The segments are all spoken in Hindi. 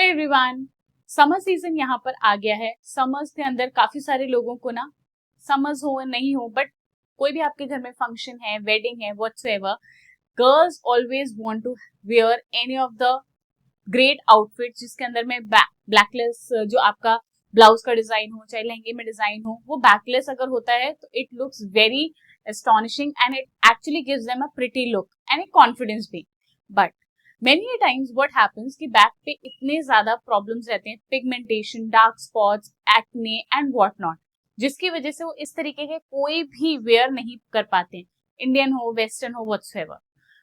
एवरीवन, समर सीजन यहाँ पर आ गया है। समर्स के अंदर काफी सारे लोगों को ना समर्स हो नहीं हो बट कोई भी आपके घर में फंक्शन है, वेडिंग है, whatsoever, girls always want to wear any of the great outfit जिसके अंदर में बैकलेस जो आपका ब्लाउज का डिजाइन हो, चाहे लहंगे में डिजाइन हो, वो बैकलेस अगर होता है तो it looks very astonishing and it actually gives them a pretty look and a confidence भी। But many times what happens कि बैक पे इतने ज्यादा प्रॉब्लम्स रहते हैं, pigmentation, dark spots, acne and what not, जिसकी वजह से वो इस तरीके के कोई भी वेयर नहीं कर पाते, इंडियन हो, वेस्टर्न हो, whatsoever.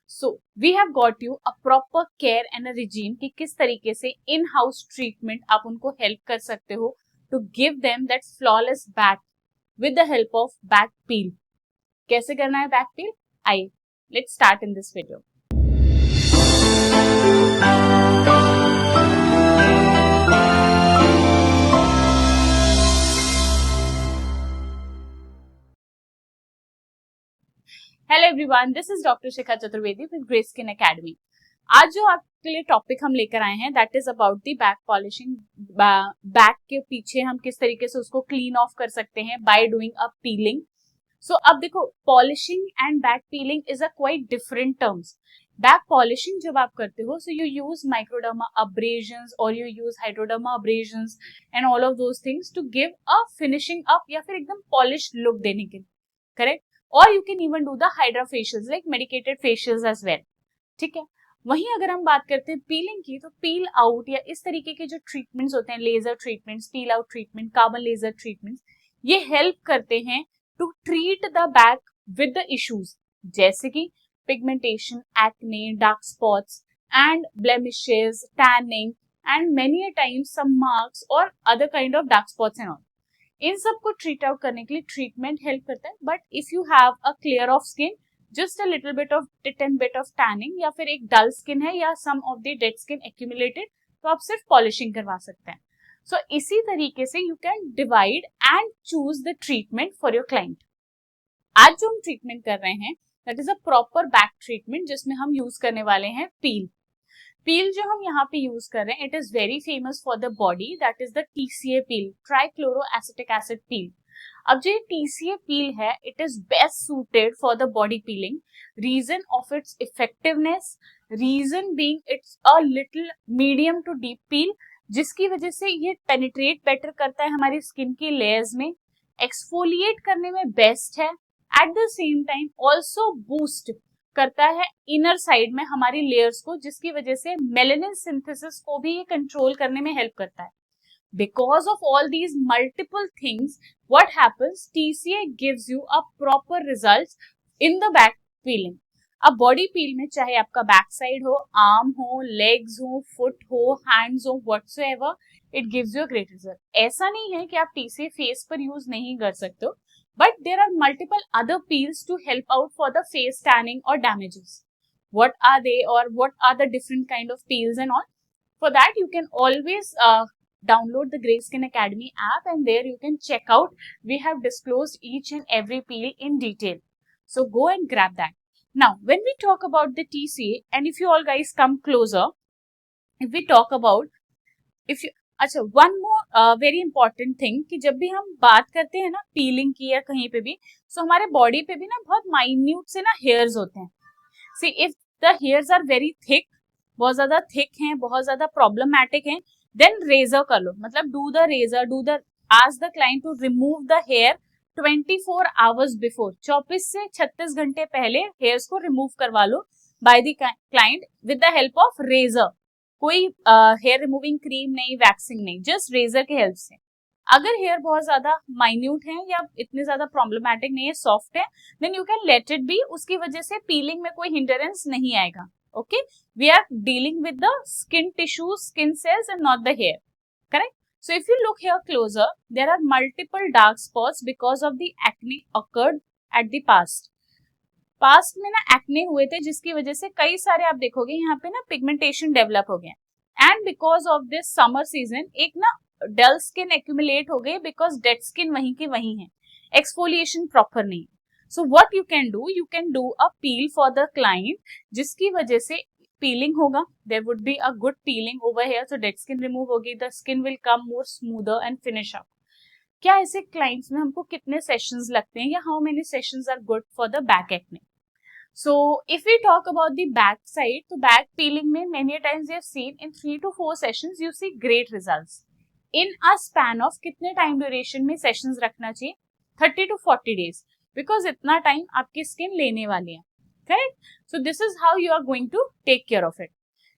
So we have got you a proper care and a regime कि किस तरीके से इन हाउस ट्रीटमेंट आप उनको हेल्प कर सकते हो to give them that flawless back with the help of back peel. कैसे करना है बैक पील, आइए let's start in this video. Hello everyone, this is doctor Shikha Chaturvedi with grey skin academy. आज जो आपके लिए टॉपिक हम लेकर आए हैं that is about the back polishing. Back के पीछे हम किस तरीके से उसको क्लीन ऑफ कर सकते हैं बाय डूइंग अ पीलिंग। सो अब देखो, polishing and back piling is a quite different terms. Back polishing जब आप करते हो, so you use microderma abrasions और you use hydroderma abrasions and all of those things to give a finishing up या फिर एकदम पॉलिश लुक देने के लिए, करेक्ट। और you can even do the hydra facials like medicated facials as well, ठीक है। वहीं अगर हम बात करते हैं पीलिंग की, तो पील आउट या इस तरीके के जो ट्रीटमेंट्स होते हैं, laser treatments, peel out treatment, carbon laser treatments, ये हेल्प करते हैं to treat the back with the issues जैसे कि pigmentation, acne, dark spots and blemishes, tanning and many a times some marks और other kind of dark spots and all. इन सब को ट्रीट आउट करने के लिए ट्रीटमेंट हेल्प करता है। But if you have a clear of skin, just a little bit of tin bit of tanning या फिर एक डल स्किन है या some of the dead skin accumulated, तो आप सिर्फ पॉलिशिंग करवा सकते हैं। सो इसी तरीके से you can divide and choose the treatment for your client. आज जो हम ट्रीटमेंट कर रहे हैं that is a proper back treatment जिसमें हम यूज करने वाले हैं पील। पील जो हम यहाँ पे यूज कर रहे हैं, it is very famous for the body, that is the TCA peel, trichloro acetic acid peel. अब जो टीसीए पील है, it is best suited for the body peeling. Reason of its effectiveness, reason being it's a little medium to deep peel, जिसकी वजह से ये पेनिट्रेट बेटर करता है हमारी स्किन की लेयर्स में, एक्सफोलिएट करने में बेस्ट है, at the same time also boost करता है इनर साइड में हमारी लेयर्स को, जिसकी वजह से मेलेनिन सिंथेसिस को भी ये कंट्रोल करने में हेल्प करता है। Because of all these multiple things, what happens, TCA gives you a proper results in the back piling. अब बॉडी पील में चाहे आपका बैक साइड हो, आर्म हो, लेग्स हो, फुट हो, हैंड्स हो, whatsoever, it gives you a great result. ऐसा नहीं है कि आप टीसीए फेस पर यूज नहीं कर सकते हो, but there are multiple other peels to help out for the face tanning or damages. What are they, or what are the different kind of peels and all? For that you can always download the Grey Skin Academy app, and there you can check out. We have disclosed each and every peel in detail, so go and grab that. Now when we talk about the TCA, and if you all guys come closer, if we talk about, if you, अच्छा, one more very important thing कि जब भी हम बात करते हैं ना पीलिंग की या कहीं पे भी, सो हमारे बॉडी पे भी ना बहुत माइन्यूट से ना हेयर्स होते हैं। See if the hairs are very thick, बहुत ज्यादा थिक हैं, बहुत ज्यादा प्रॉब्लमैटिक हैं, देन रेजर कर लो, मतलब do the razor, do the ask the client to remove the hair 24 hours before, 24 से 36 घंटे पहले हेयर्स को रिमूव करवा लो by the client with the help of razor. कोई हेयर रिमूविंग क्रीम नहीं, वैक्सिंग नहीं, जस्ट रेजर के हेल्प से। अगर हेयर बहुत ज्यादा माइन्यूट है या इतने ज्यादा प्रॉब्लमैटिक नहीं है, सॉफ्ट है, then you can let it be, उसकी वजह से पीलिंग में कोई हिंडरेंस नहीं आएगा। Okay, we are dealing with the skin tissues, skin cells and not the hair, correct. So if you look here closer, there are multiple dark spots because of the acne occurred at the past में ना एक्ने हुए थे, जिसकी वजह से कई सारे आप देखोगे यहाँ पे ना पिगमेंटेशन डेवलप हो गया। And because of this summer season एक ना डल स्किन एक्यूमुलेट हो गई, बिकॉज डेड स्किन वहीं की वहीं है, एक्सफोलिएशन प्रॉपर नहीं। So what you can do a peel for the client, जिसकी वजह से पीलिंग होगा, there would be a good peeling over here, so dead skin remove होगी, the skin will come more smoother and finish up. क्या ऐसे क्लाइंट्स में हमको कितने सेशंस लगते हैं या how many sessions are good for the back acne? So if we talk about the back side, तो back peeling में many times we have seen in 3 to 4 sessions you see great results. In a span of कितने time duration में sessions रखना चाहिए? 30 to 40 days, because इतना time आपकी skin लेने वाली है, correct? So this is how you are going to take care of it.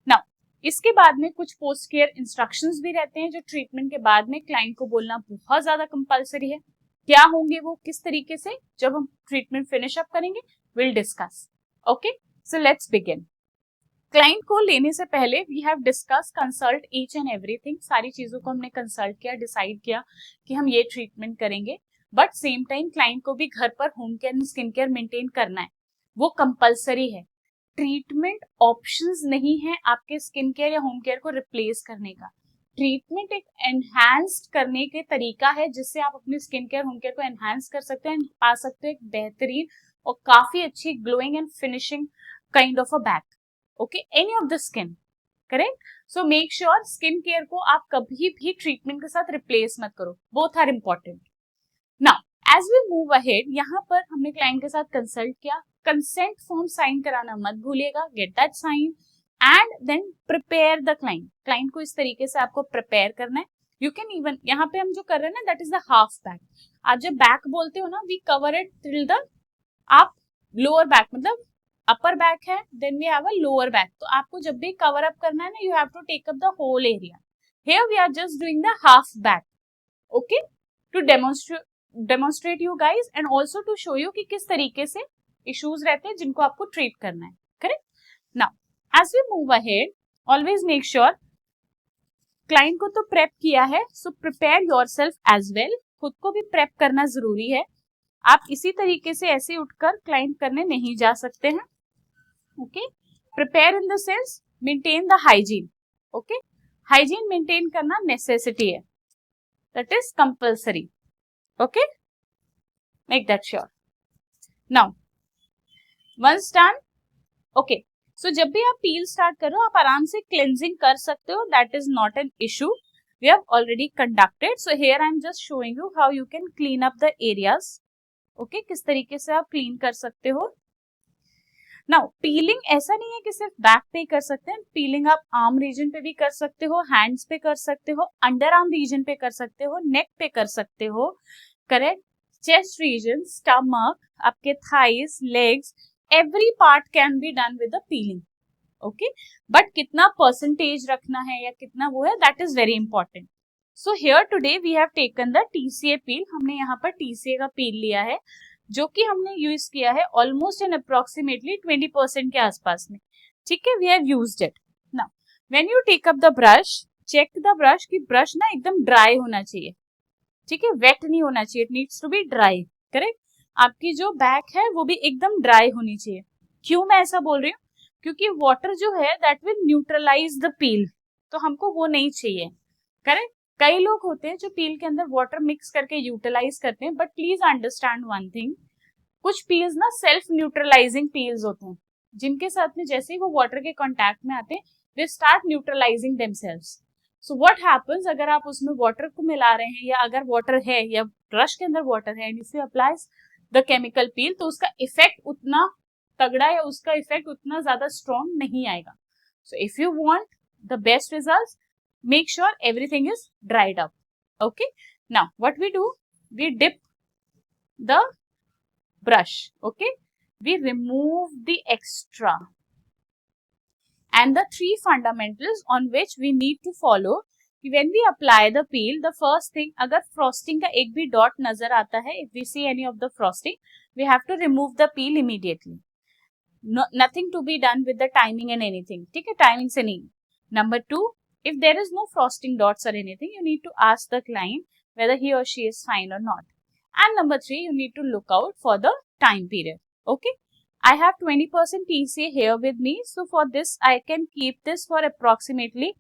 Now इसके बाद में कुछ पोस्ट केयर इंस्ट्रक्शंस भी रहते हैं जो ट्रीटमेंट के बाद में क्लाइंट को बोलना बहुत ज्यादा कंपलसरी है। क्या होंगे वो, किस तरीके से, जब हम ट्रीटमेंट फिनिश अप करेंगे, will discuss. Okay, so let's begin. Client को लेने से पहले we have discuss, consult each and everything, सारी चीजों को हमने कंसल्ट किया, डिसाइड किया कि हम ये ट्रीटमेंट करेंगे, बट सेम टाइम क्लाइंट को भी घर पर home care and skin care maintain करना है, वो कंपलसरी है। ट्रीटमेंट ऑप्शंस नहीं है आपके स्किन केयर या होम केयर को रिप्लेस करने का। ट्रीटमेंट एक एनहांस्ड करने के तरीका है जिससे आप अपनी स्किन केयर होम केयर को एनहांस कर सकते हैं, पा सकते हो एक बेहतरीन और काफी अच्छी glowing and finishing kind of a back, okay, any of the skin, correct? So make sure skin care को आप कभी भी ट्रीटमेंट के साथ रिप्लेस मत करो, both are important. Now as we move ahead, यहाँ पर हमने क्लाइंट के साथ कंसल्ट किया, कंसेंट फॉर्म साइन कराना मत भूलिएगा, get that sign and then prepare the client. Client को इस तरीके से आपको प्रिपेयर करना है। यू कैन इवन, यहाँ पे हम जो कर रहे हैं ना, that is the half back. आप जब बैक बोलते हो ना, we cover it till the, आप लोअर बैक मतलब अपर बैक है, then we have a lower back, तो आपको जब भी कवर अप करना है ना, you have to take up the whole area. Here we are just doing the half back, okay, to demonstrate you guys and also to show you कि किस तरीके से इश्यूज रहते हैं जिनको आपको ट्रीट करना है, correct? Now as we move ahead, always make sure, client को तो प्रेप किया है, so prepare yourself as well, खुद को भी प्रेप करना जरूरी है। आप इसी तरीके से ऐसे उठकर क्लाइंट करने नहीं जा सकते हैं, okay? Prepare in the sense maintain the hygiene, okay? Hygiene maintain करना नेसेसिटी है, that is compulsory, okay? Make that sure. Now once done, okay, so जब भी आप पील स्टार्ट करो, आप आराम से क्लेंजिंग कर सकते हो, that is not an issue, we have already conducted. So here I am just showing you how you can clean up the areas, okay, किस तरीके से आप क्लीन कर सकते हो। नाउ पीलिंग ऐसा नहीं है कि सिर्फ बैक पे कर सकते हैं, पीलिंग आप आर्म रीजन पे भी कर सकते हो, हैंड्स पे कर सकते हो, अंडर आर्म रीजन पे कर सकते हो, नेक पे कर सकते हो, करेक्ट? चेस्ट रीजन, स्टमक, आपके thighs, legs, every part can be done with the peeling, okay? But कितना परसेंटेज रखना है या कितना वो है, that is very important. So here today we have taken the TCA peel, हमने यहाँ पर TCA का पील लिया है जो कि हमने यूज किया है ऑलमोस्ट इन अप्रोक्सीमेटली 20% के आसपास में, ठीक है? We have used it. Now when you take up the brush, check the brush की ब्रश ना एकदम ड्राई होना चाहिए, ठीक है? वेट नहीं होना चाहिए, it needs to be dry, correct? आपकी जो बैक है वो भी एकदम ड्राई होनी चाहिए। क्यों मैं ऐसा बोल रही हूँ? क्योंकि वाटर जो है that will neutralise the peel, तो हमको वो नहीं चाहिए, करेक्ट? कई लोग होते हैं जो पील के अंदर वाटर मिक्स करके यूटिलाइज करते हैं, but please understand one thing, कुछ पील्स ना सेल्फ न्यूट्रलाइजिंग पील्स होते हैं, जिनके साथ में जैसे ही वो वाटर के कांटेक्ट में आते हैं, they start neutralising themselves. So what happens, अगर आप उसमें वाटर को मिला रहे हैं या अगर वाटर है या ब्रश के अंदर वाटर है and if you applies the chemical peel, तो उसका इफेक्ट उतना तगड़ा या उसका इफेक्ट उतना ज्यादा स्ट्रॉन्ग नहीं आएगा। सो if you want the best results, make sure everything is dried up, okay? Now what we do, we dip the brush, okay, we remove the extra, and the three fundamentals on which we need to follow when we apply the peel, the first thing, agar frosting ka ek bhi dot nazar aata hai, if we see any of the frosting, we have to remove the peel immediately. No, nothing to be done with the timing and anything, theek hai? Timing se nahi. Number 2, if there is no frosting dots or anything, you need to ask the client whether he or she is fine or not. And number 3, you need to look out for the time period, okay? I have 20% TCA here with me, so for this I can keep this for approximately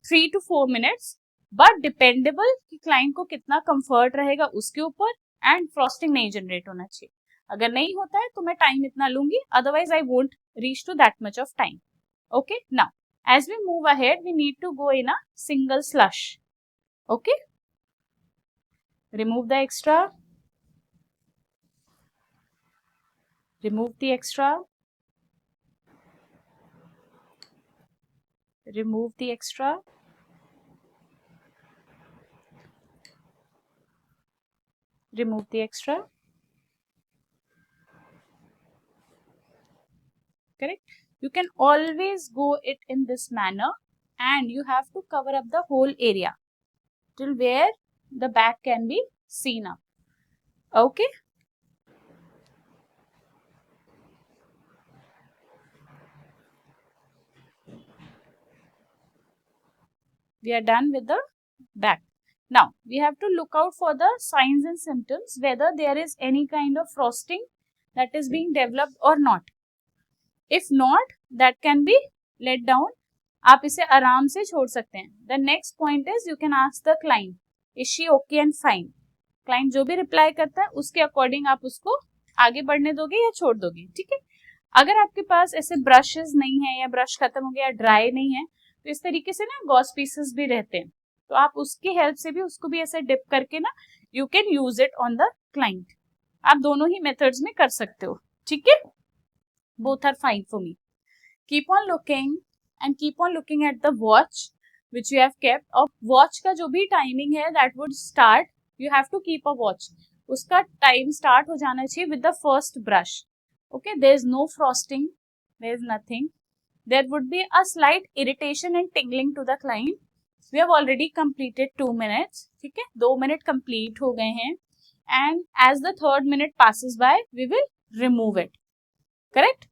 3 to 4 minutes, but dependable कि client को कितना comfort रहेगा उसके ऊपर, and frosting नहीं generate होना चाहिए। अगर नहीं होता है तो मैं time इतना लूंगी, otherwise I won't reach to that much of time, Okay, now as we move ahead, we need to go in a single slush. Okay, remove the extra, remove the extra, remove the extra, remove the extra. Correct? You can always go it in this manner, and you have to cover up the whole area till where the back can be seen up. Okay? We are done with the back. Now, we have to look out for the signs and symptoms, whether there is any kind of frosting that is being developed or not. If not, that can be let down. आप इसे आराम से छोड़ सकते हैं. The next point is you can ask the client, is she okay and fine? Client जो भी रिप्लाई करता है उसके अकॉर्डिंग आप उसको आगे बढ़ने दोगे या छोड़ दोगे. ठीक है. अगर आपके पास ऐसे ब्रशेस नहीं है या ब्रश खत्म हो गया, ड्राई नहीं है, तो इस तरीके से ना गॉस पीसेस भी रहते हैं, तो आप उसकी हेल्प से भी उसको भी ऐसे डिप करके ना you can use it on the client. आप दोनों ही मेथड्स में कर सकते हो. ठीक है. Both are fine for me. Keep on looking and keep on looking at the watch which you have kept. और वॉच का जो भी टाइमिंग है that would start, you have to keep a watch. उसका टाइम स्टार्ट हो जाना चाहिए with the first brush. Okay, there is no frosting, there is nothing. There would be a slight irritation and tingling to the client. We have already completed 2 minutes. ठीक है, 2 मिनट complete हो गए हैं. And as the 3rd minute passes by, we will remove it. Correct?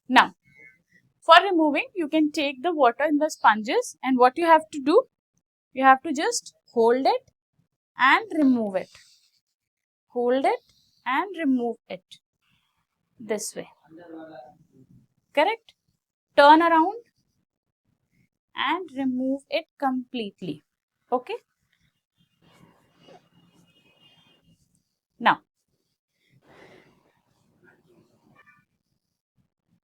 Now, for removing, you can take the water in the sponges, and what you have to do, you have to just hold it and remove it. Hold it and remove it this way. Correct? Turn around and remove it completely. Okay? Now,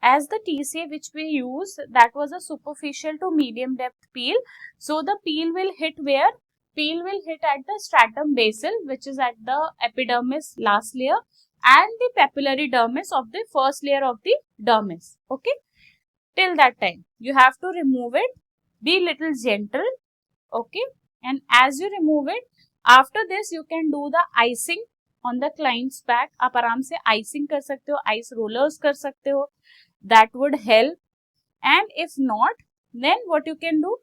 as the TCA which we use, that was a superficial to medium depth peel. So the peel will hit where? Peel will hit at the stratum basal, which is at the epidermis last layer, and the papillary dermis of the first layer of the dermis. Okay, till that time you have to remove it. Be little gentle. Okay, and as you remove it, after this you can do the icing on the client's back. आप आराम से icing कर सकते हो, ice rollers कर सकते हो. That would help. And if not, then what you can do?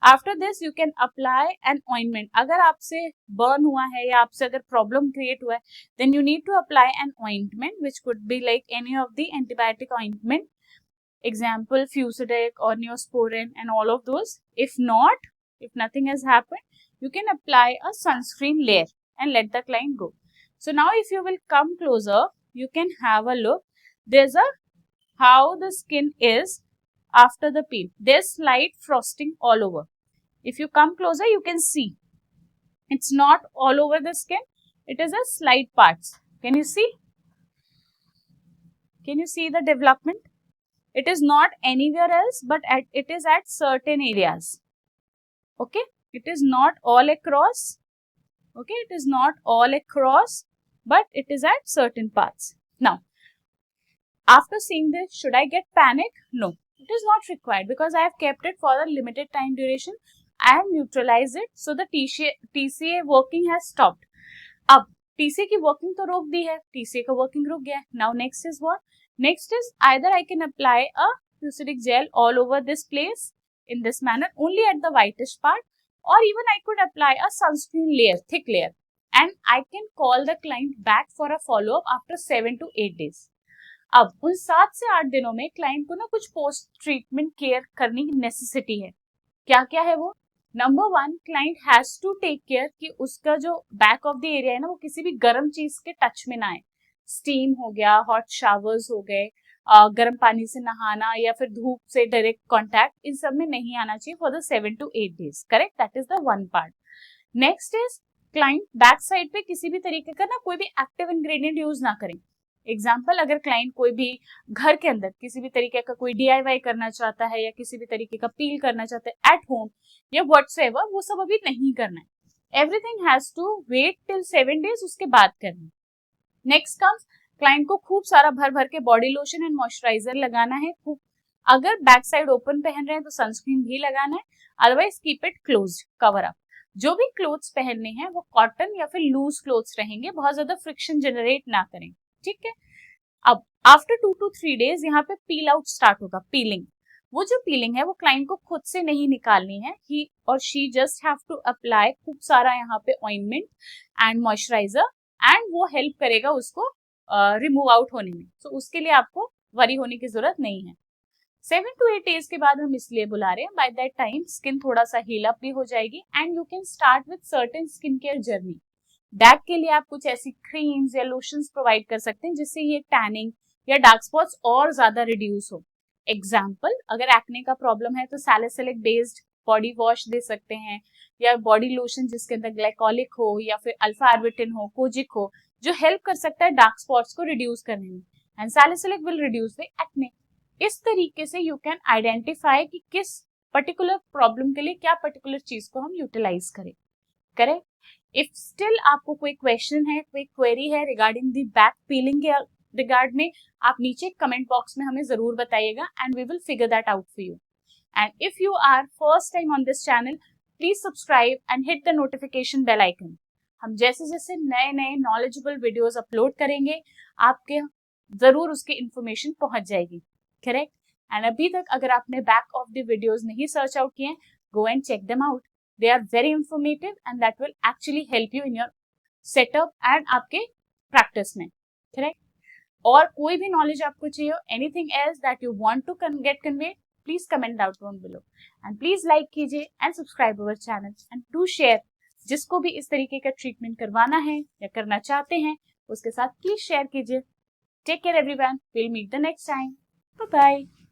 After this you can apply an ointment. अगर आपसे burn हुआ है या आपसे अगर problem create हुआ है, then you need to apply an ointment which could be like any of the antibiotic ointment. Example, Fusidic or Neosporin and all of those. If not, if nothing has happened, you can apply a sunscreen layer and let the client go. So now if you will come closer, you can have a look. There's a how the skin is after the peel. There's slight frosting all over. If you come closer, you can see it's not all over the skin. It is a slight parts. Can you see? Can you see the development? It is not anywhere else, but it is at certain areas. Okay, it is not all across. Okay, it is not all across, but it is at certain parts. Now, after seeing this, should I get panic? No, it is not required because I have kept it for a limited time duration. I have neutralized it, so the TCA working has stopped. अब TCA की working तो रोक दी है, TCA का working रुक गया. Now next is what? Next is either I can apply a Fusidic gel all over this place in this manner, only at the whitish part, or even I could apply a sunscreen layer, thick layer, and I can call the client back for a follow-up after 7 to 8 days. अब उन 7 से 8 दिनों में क्लाइंट को ना कुछ पोस्ट ट्रीटमेंट केयर करने की नेसेसिटी है. क्या क्या है वो? Number 1, client has to take care कि उसका जो बैक ऑफ द एरिया है ना वो किसी भी गर्म चीज के टच में ना आए. स्टीम हो गया, हॉट शावर्स हो गए, गर्म पानी से नहाना या फिर धूप से डायरेक्ट कांटेक्ट, इन सब में नहीं आना चाहिए for the 7 to 8 days. Correct? That is the one part. Next is client back side पे किसी भी तरीके का ना कोई भी एक्टिव इंग्रेडिएंट यूज ना करें. एग्जाम्पल, अगर क्लाइंट कोई भी घर के अंदर किसी भी तरीके का कोई DIY करना चाहता है या किसी भी तरीके का पील करना चाहता है एट होम या व्हाट्सएवर, वो सब अभी नहीं करना है। Everything has to wait till 7 days, उसके बाद करना है। नेक्स्ट कम्स, क्लाइंट को खूब सारा भर भर के बॉडी लोशन एंड मॉइस्चराइजर लगाना है। खूब, अगर बैक साइड ओपन पहन रहे हैं तो सनस्क्रीन भी लगाना है, otherwise keep it closed, cover up. जो भी क्लोथ्स पहनने हैं वो कॉटन या फिर लूज क्लोथ्स रहेंगे, बहुत ज्यादा फ्रिक्शन जनरेट ना करें, ठीक है। अब आफ्टर 2 to 3 days यहाँ पे पील आउट स्टार्ट होगा, पीलिंग। वो जो पीलिंग है वो क्लाइंट को खुद से नहीं निकालनी है, ही और she just have to apply खूब सारा यहाँ पे ऑइंटमेंट एंड मॉइस्चराइजर, एंड वो हेल्प करेगा उसको रिमूव आउट होने में। सो उसके लिए आपको वरी होने की जरूरत नहीं है। 7 to 8 days के बाद हम इसलिए बुला रहे हैं, बाय दैट टाइम स्किन थोड़ा सा हील अप भी हो जाएगी and you can start with certain skin care journey. Back के लिए आप कुछ ऐसी क्रीम्स या लोशंस प्रोवाइड कर सकते हैं जिससे ये टैनिंग या डार्क स्पॉट्स और ज्यादा रिड्यूस हो। एग्जाम्पल, अगर एक्ने का प्रॉब्लम है तो सैलिसिलिक बेस्ड बॉडी वॉश दे सकते हैं, या बॉडी लोशन जिसके अंदर ग्लाइकोलिक हो या फिर अल्फा आर्बिटिन हो, कोजिक हो, जो हेल्प कर सकता है डार्क स्पॉट्स को रिड्यूस करने में, and salicylic will reduce the acne. इस तरीके से यू कैन आइडेंटिफाई कि किस पर्टिकुलर प्रॉब्लम के लिए क्या पर्टिकुलर चीज को हम यूटिलाइज करें, करेक्ट। इफ स्टिल आपको कोई क्वेश्चन है, कोई क्वेरी है रिगार्डिंग द बैक पीलिंग के रिगार्ड में, आप नीचे कमेंट बॉक्स में हमें जरूर बताइएगा and we will figure that out for you. And if you are first time on this channel, please subscribe and hit the notification bell icon. हम जैसे जैसे नए नए नॉलेजेबल वीडियोस अपलोड करेंगे, आपके जरूर उसकी इंफॉर्मेशन पहुंच जाएगी, करेक्ट। एंड अभी तक अगर आपने बैक ऑफ द वीडियोस नहीं सर्च आउट किए, go and check them out. They are very informative and that will actually help you in your setup and आपके practice में, correct? और कोई भी knowledge आपको चाहिए हो, anything else that you want to get conveyed, please comment down below and please like कीजिए and subscribe our channel and do share। जिसको भी इस तरीके का ट्रीटमेंट करवाना है या करना चाहते हैं उसके साथ प्लीज शेयर कीजिए। Take care everyone, we'll meet the next time, bye bye।